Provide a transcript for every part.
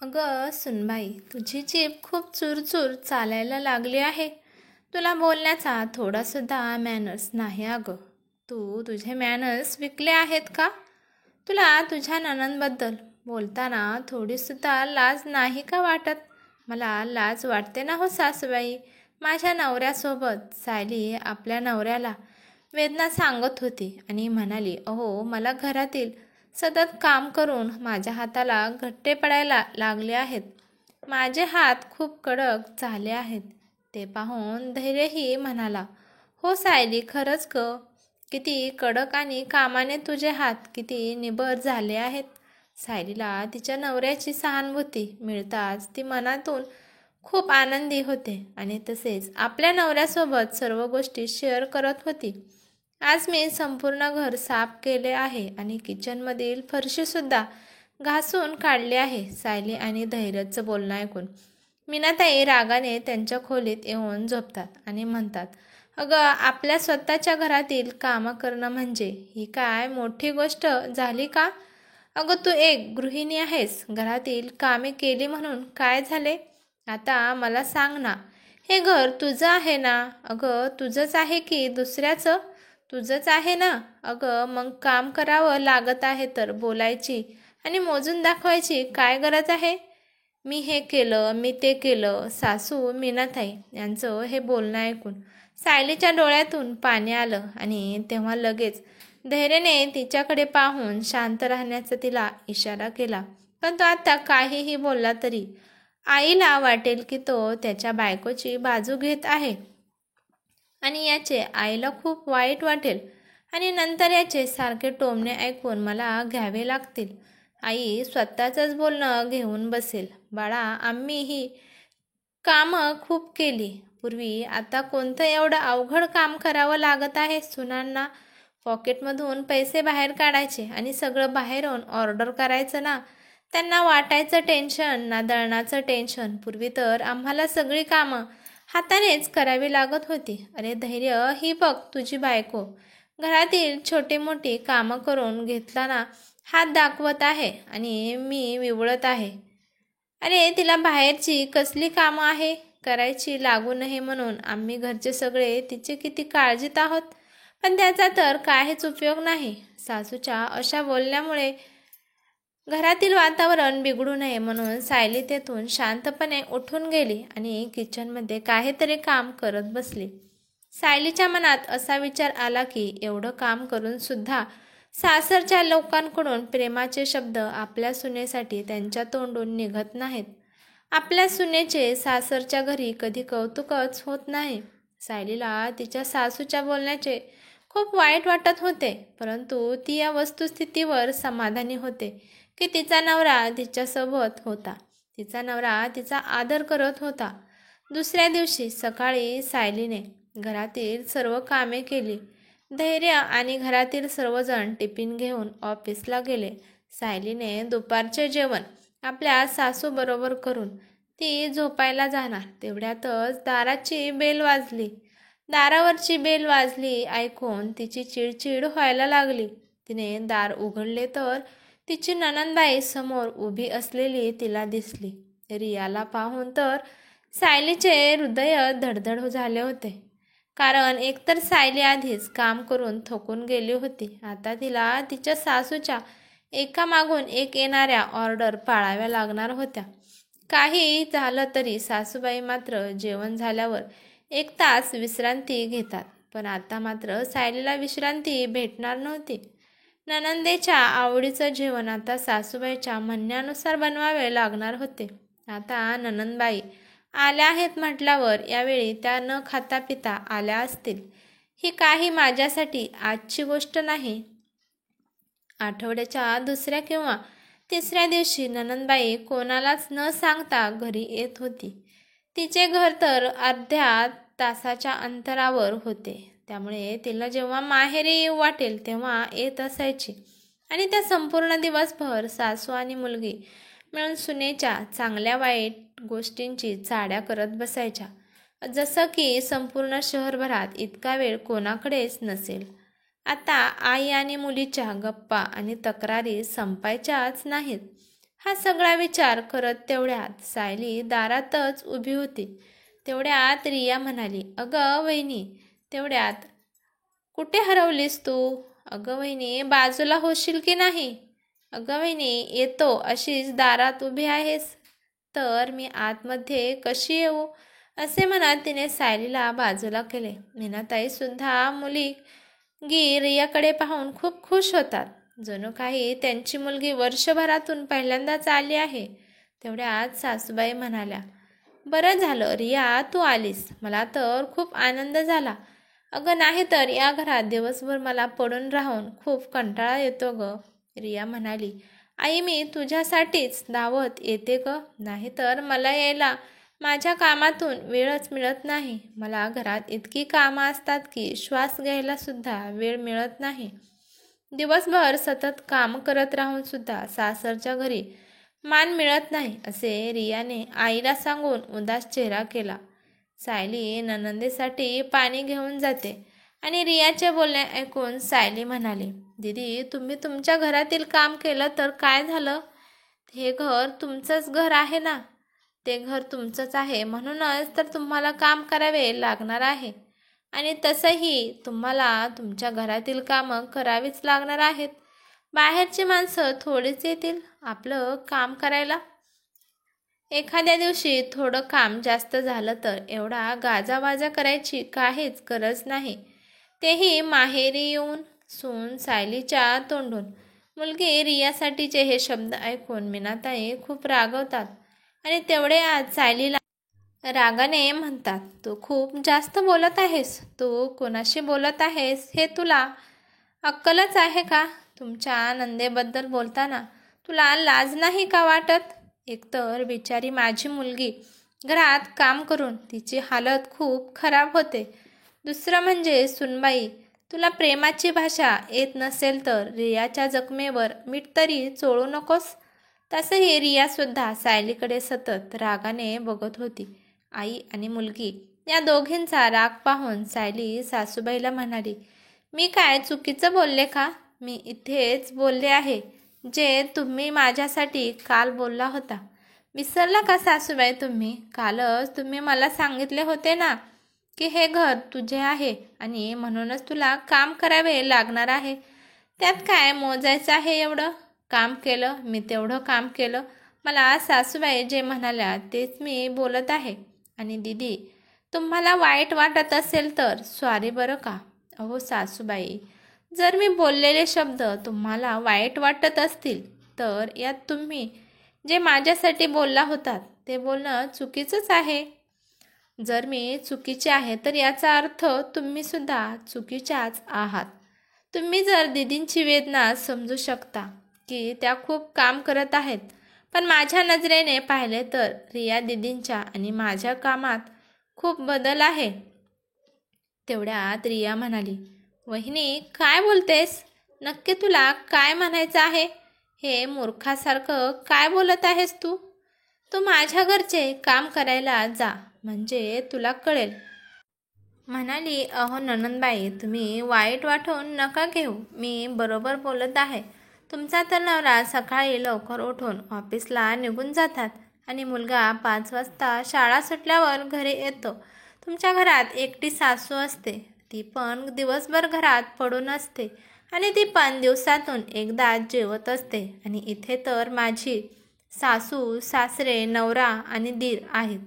अगं सुनबाई, तुझी जीभ खूप चुरचूर चालायला लागली आहे. तुला बोलण्याचा थोडासुद्धा मॅनर्स नाही अगं. तू तुझे मॅनर्स विकले आहेत का? तुला तुझ्या नणंदबद्दल बोलताना थोडीसुद्धा लाज नाही का वाटत? मला लाज वाटते ना हो सासूबाई. माझ्या नवऱ्यासोबत सायली आपल्या नवऱ्याला वेदना सांगत होती आणि म्हणाली, अहो मला घरातील सतत काम करून माझ्या हाताला घट्टे पडायला लागले आहेत. माझे हात खूप कडक झाले आहेत. ते पाहून धैर्यही म्हणाला, हो सायली, खरंच ग, किती कडक आणि कामाने तुझे हात किती निबर झाले आहेत. सायलीला तिच्या नवऱ्याची सहानुभूती मिळताच ती मनातून खूप आनंदी होते आणि तसेच आपल्या नवऱ्यासोबत सर्व गोष्टी शेअर करत होती. आज मी संपूर्ण घर साफ केले आहे आणि किचनमधील फरशीसुद्धा घासून काढली आहे. सायली आणि धैर्यचं बोलणं ऐकून मीनाताई रागाने त्यांच्या खोलीत येऊन झोपतात आणि म्हणतात, अगं आपल्या स्वतःच्या घरातील कामं करणं म्हणजे ही काय मोठी गोष्ट झाली का? अगं तू एक गृहिणी आहेस. घरातील कामे केली म्हणून काय झाले? आता मला सांग ना, हे घर तुझं आहे ना? अगं तुझंच आहे की दुसऱ्याचं? तुझंच आहे ना? अगं मग काम करावं लागत आहे तर बोलायची आणि मोजून दाखवायची काय गरज आहे? मी हे केलं, मी ते केलं. सासू मीनाताई यांचं हे बोलणं ऐकून सायलीच्या डोळ्यातून पाणी आलं आणि तेव्हा लगेच धैर्याने तिच्याकडे पाहून शांत राहण्याचा तिला इशारा केला. पण तो आता काहीही बोलला तरी आईला वाटेल की तो त्याच्या बायकोची बाजू घेत आहे आणि याचे आईला खूप वाईट वाटेल आणि नंतर याचे सारखे टोमणे ऐकून मला घ्यावे लागतील. आई स्वतःचंच बोलणं घेऊन बसेल. बाळा, आम्ही ही कामं खूप केली पूर्वी, आता कोणतं एवढं अवघड काम करावं लागत आहे सुनांना? पॉकेटमधून पैसे बाहेर काढायचे आणि सगळं बाहेरून ऑर्डर करायचं ना. त्यांना वाटायचं टेन्शन ना दळणाचं टेन्शन. पूर्वी तर आम्हाला सगळी कामं हातानेच करावी लागत होती. अरे धैर्य, ही बघ तुझी बायको घरातील छोटी मोठी कामं करून घेतला ना हात दाखवत आहे आणि मी विवळत आहे. अरे तिला बाहेरची कसली कामं आहे करायची लागू नये म्हणून आम्ही घरचे सगळे तिची किती काळजीत आहोत, पण त्याचा तर काहीच उपयोग नाही. सासूच्या अशा बोलण्यामुळे घरातील वातावरण बिघडू नये म्हणून सायली तेथून शांतपणे उठून गेली आणि किचनमध्ये काहीतरी काम करत बसली. सायलीच्या मनात असा विचार आला की एवढं काम करून सुद्धा सासरच्या लोकांकडून प्रेमाचे शब्द आपल्या सुनेसाठी त्यांच्या तोंडून निघत नाहीत. आपल्या सुनेचे सासरच्या घरी कधी कौतुकच होत नाही. सायलीला तिच्या सासूच्या बोलण्याचे खूप वाईट वाटत होते, परंतु ती या वस्तुस्थितीवर समाधानी होते की तिचा नवरा तिच्यासोबत होता. तिचा नवरा तिचा आदर करत होता. दुसऱ्या दिवशी सकाळी सायलीने घरातील सर्व कामे केली. धैर्य आणि घरातील सर्वजण टिफिन घेऊन ऑफिसला गेले. सायलीने दुपारचे जेवण आपल्या सासूबरोबर करून ती झोपायला जाणार तेवढ्यातच दाराची बेल वाजली. दारावरची बेल वाजली ऐकून तिची चिडचिड व्हायला लागली. तिने दार उघडले तर तिची नणंदबाई समोर उभी असलेली तिला दिसली. रियाला पाहून तर सायलीचे हृदय धडधड झाले होते. कारण एकतर सायली आधीच काम करून थकून गेली होती. आता तिला तिच्या सासूच्या एकामागून एक येणाऱ्या ऑर्डर पाळाव्या लागणार होत्या. काही झालं तरी सासूबाई मात्र जेवण झाल्यावर 1 तास विश्रांती घेतात, पण आता मात्र सायलीला विश्रांती भेटणार नव्हती. नणंदेच्या आवडीचं जेवण आता सासूबाईच्या म्हणण्यानुसार बनवावे लागणार होते. आता नणंदबाई आल्या आहेत म्हटल्यावर यावेळी त्या न खाता पिता आल्या असतील. ही काही माझ्यासाठी आजची गोष्ट नाही. आठवड्याच्या दुसऱ्या किंवा तिसऱ्या दिवशी नणंदबाई कोणालाच न सांगता घरी येत होती. तिचे घर तर अर्ध्या तासाच्या अंतरावर होते, त्यामुळे तिला जेव्हा माहेरी येऊ वाटेल तेव्हा येत असायची आणि त्या संपूर्ण दिवसभर सासू आणि मुलगी मिळून सुनेच्या चांगल्या वाईट गोष्टींची चाड्या करत बसायच्या. जसं की संपूर्ण शहरभरात इतका वेळ कोणाकडेच नसेल. आता आई आणि मुलीच्या गप्पा आणि तक्रारी संपायच्याच नाहीत. हा सगळा विचार करत तेवढ्यात सायली दारातच उभी होती. तेवढ्यात रिया म्हणाली, अगं वहिनी. तेवढ्यात, कुठे हरवलीस तू? अगं वहिनी, बाजूला होशील की नाही? अगं वहिनी, येतो, अशीच दारात उभी आहेस तर मी आतमध्ये कशी येऊ? असे म्हणत तिने सायलीला बाजूला केले. मीनाताई सुद्धा मुलगी रियाकडे पाहून खूप खुश होतात. जणू काही त्यांची मुलगी वर्षभरातून पहिल्यांदाच आली आहे. तेवढ्यात सासूबाई म्हणाल्या, बरं झालं रिया तू आलीस. मला तर खूप आनंद झाला. अगं नाही तर या घरात दिवसभर मला पडून राहून खूप कंटाळा येतो ग. रिया म्हणाली, आई मी तुझ्यासाठीच धावत येते ग. नाही तर मला यायला माझ्या कामातून वेळच मिळत नाही. मला घरात इतकी कामं असतात की श्वास घ्यायला सुद्धा वेळ मिळत नाही. दिवसभर सतत काम करत राहून सुद्धा सासरच्या घरी मान मिळत नाही, असे रियाने आईला सांगून उदास चेहरा केला. सायली ननंदेसाठी पाणी घेऊन जाते आणि रियाचे बोलणे ऐकून सायली म्हणाली, दीदी तुम्ही तुमच्या घरातील काम केलं तर काय झालं? हे घर तुमचंच घर आहे ना. ते घर तुमचंच आहे म्हणूनच तर तुम्हाला काम करावे लागणार आहे. आणि तसंही तुम्हाला तुमच्या घरातील कामं करावीच लागणार आहेत. बाहेरची माणसं थोडीच येतील आपलं काम करायला. एखाद्या दिवशी थोडं काम जास्त झालं तर एवढा गाजावाजा करायची काहीच गरज नाही. तेही माहेरी येऊन. सून सायलीच्या तोंडून मुलगी रियासाठीचे हे शब्द ऐकून मीनाताई खूप रागवतात आणि तेवढे आज सायलीला रागाने म्हणतात, तू खूप जास्त बोलत आहेस. तू कोणाशी बोलत आहेस हे तुला अक्कलच आहे का? तुमच्या नंदेबद्दल बोलताना तुला लाज नाही का वाटत? एकतर बिचारी माझी मुलगी घरात काम करून तिची हालत खूप खराब होते. दुसरं म्हणजे सुनबाई, तुला प्रेमाची भाषा येत नसेल तर रियाच्या जखमेवर मीठ तरी चोळू नकोस. तसंही रियासुद्धा सायलीकडे सतत रागाने बघत होती. आई आणि मुलगी या दोघींचा राग पाहून सायली सासूबाईला म्हणाली, मी काय चुकीचं बोलले का? मी इथेच बोलले आहे जे तुम्ही माझ्यासाठी काल बोलला होता. विसरला का सासूबाई तुम्ही? कालच तुम्ही मला सांगितले होते ना की हे घर तुझे आहे आणि म्हणूनच तुला काम करावे लागणार आहे. त्यात काय मोजायचं आहे एवढं? काम केलं मी, तेवढं काम केलं. मला सासूबाई जे म्हणाल्या तेच मी बोलत आहे. आणि दीदी तुम्हाला वाईट वाटत असेल तर सॉरी बरं का. अहो सासूबाई, जर मी बोललेले शब्द तुम्हाला वाईट वाटत असतील तर यात तुम्ही जे माझ्यासाठी बोलला होतात ते बोलणं चुकीचंच आहे. जर मी चुकीचे आहे तर याचा अर्थ तुम्ही सुद्धा चुकीच्याच आहात. तुम्ही जर दीदींची वेदना समजू शकता की त्या खूप काम करत आहेत, पण माझ्या नजरेने पाहिले तर रिया दीदींच्या आणि माझ्या कामात खूप बदल आहे. तेवढ्यात रिया म्हणाली, वहिनी काय बोलतेस? नक्की तुला काय म्हणायचं आहे? हे मूर्खासारखं काय बोलत आहेस तू? तू माझ्या घरचे काम करायला जा म्हणजे तुला कळेल. म्हणाली, अहो ननंदबाई तुम्ही वाईट वाटून नका घेऊ. मी बरोबर बोलत आहे. तुमचा तर नवरा सकाळी लवकर उठून ऑफिसला निघून जातात आणि मुलगा 5 वाजता शाळा सुटल्यावर घरी येतो. तुमच्या घरात एकटी सासू असते. ती पण दिवसभर घरात पडून असते आणि ती पण दिवसातून एकदा जेवत असते. आणि इथे तर माझी सासू सासरे नवरा आणि दीर आहेत.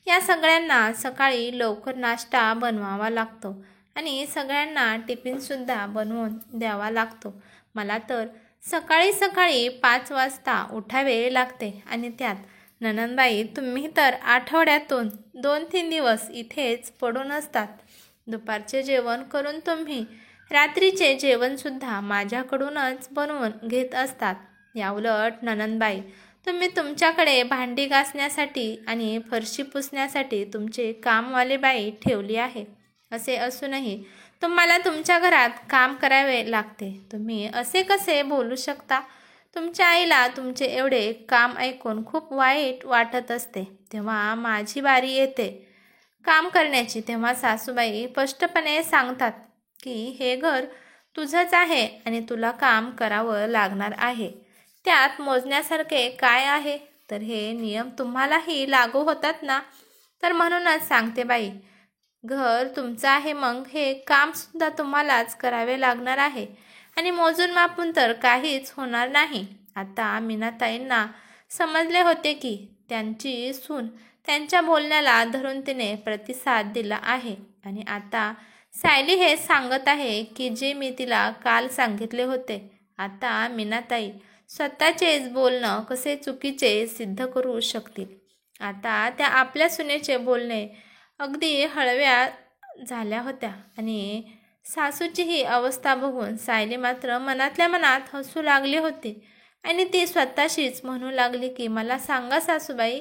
या सगळ्यांना सकाळी लवकर नाश्ता बनवावा लागतो आणि सगळ्यांना टिफिनसुद्धा बनवून द्यावा लागतो. मला तर सकाळी सकाळी 5 वाजता उठावे लागते आणि त्यात ननंदबाई तुम्ही तर आठवड्यातून 2-3 दिवस इथेच पडून असतात. दुपारचे जेवण करून तुम्ही रात्रीचे जेवणसुद्धा माझ्याकडूनच बनवून घेत असतात. याउलट ननंदबाई तुम्ही तुमच्याकडे भांडी घासण्यासाठी आणि फरशी पुसण्यासाठी तुमचे कामवाले बाई ठेवली आहे. असे असूनही तुम्हाला तुमच्या घरात काम करावे लागते. तुम्ही असे कसे बोलू शकता? तुमच्या आईला तुमचे एवढे काम ऐकून खूप वाईट वाटत असते. तेव्हा माझी बारी येते काम करण्याची. तेव्हा सासूबाई स्पष्टपणे सांगतात की हे घर तुझंच आहे आणि तुला काम करावं लागणार आहे. त्यात मोजण्यासारखे काय आहे? तर हे नियम तुम्हालाही लागू होतात ना? तर म्हणूनच सांगते बाई, घर तुमचं आहे, मग हे कामसुद्धा तुम्हालाच करावे लागणार आहे. आणि मोजून मापून तर काहीच होणार नाही. आता मीनाताईंना समजले होते की त्यांची सून त्यांच्या बोलण्याला धरून तिने प्रतिसाद दिला आहे. आणि आता सायली हे सांगत आहे की जे मी तिला काल सांगितले होते. आता मीनाताई स्वतःचेच बोलणं कसे चुकीचे सिद्ध करू शकतील. आता त्या आपल्या सुनेचे बोलणे अगदी हळव्या झाल्या होत्या. आणि सासूची ही अवस्था बघून सायली मात्र मनातल्या मनात हसू लागली होती. आणि ती स्वतःशीच म्हणू लागली की मला सांगा सासूबाई,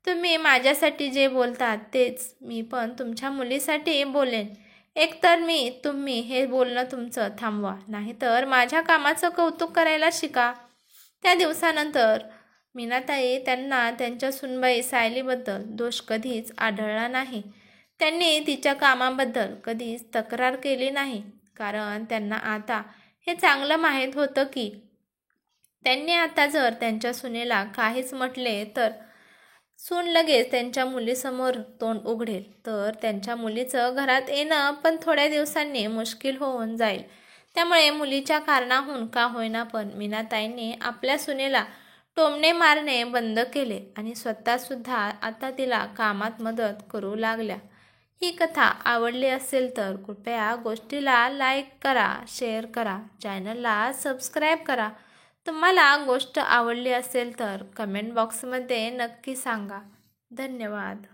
तुम्ही माझ्यासाठी जे बोलतात तेच मी पण तुमच्या मुलीसाठी बोलेन. एकतर तुम्ही हे बोलणं तुमचं थांबवा, नाहीतर माझ्या कामाचं कौतुक करायला शिका. त्या दिवसानंतर मीनाताई त्यांना त्यांच्या सुनबाई सायलीबद्दल दोष कधीच आढळला नाही. त्यांनी तिच्या कामाबद्दल कधीच तक्रार केली नाही, कारण त्यांना आता हे चांगलं माहीत होतं की त्यांनी आता जर त्यांच्या सुनेला काहीच म्हटले तर सून लगेच त्यांच्या मुलीसमोर तोंड उघडेल, तर त्यांच्या मुलीचं घरात येणं पण थोड्या दिवसांनी मुश्किल होऊन जाईल. त्यामुळे मुलीच्या कारणाहून का होईना पण मीनाताईंनी आपल्या सुनेला टोमणे मारणे बंद केले आणि स्वतःसुद्धा आता तिला कामात मदत करू लागल्या. ही कथा आवडली असेल तर कृपया गोष्टीला लाईक करा, शेअर करा, चॅनलला सबस्क्राईब करा. तुम्हाला गोष्ट आवडली असेल तर कमेंट बॉक्समध्ये नक्की सांगा. धन्यवाद.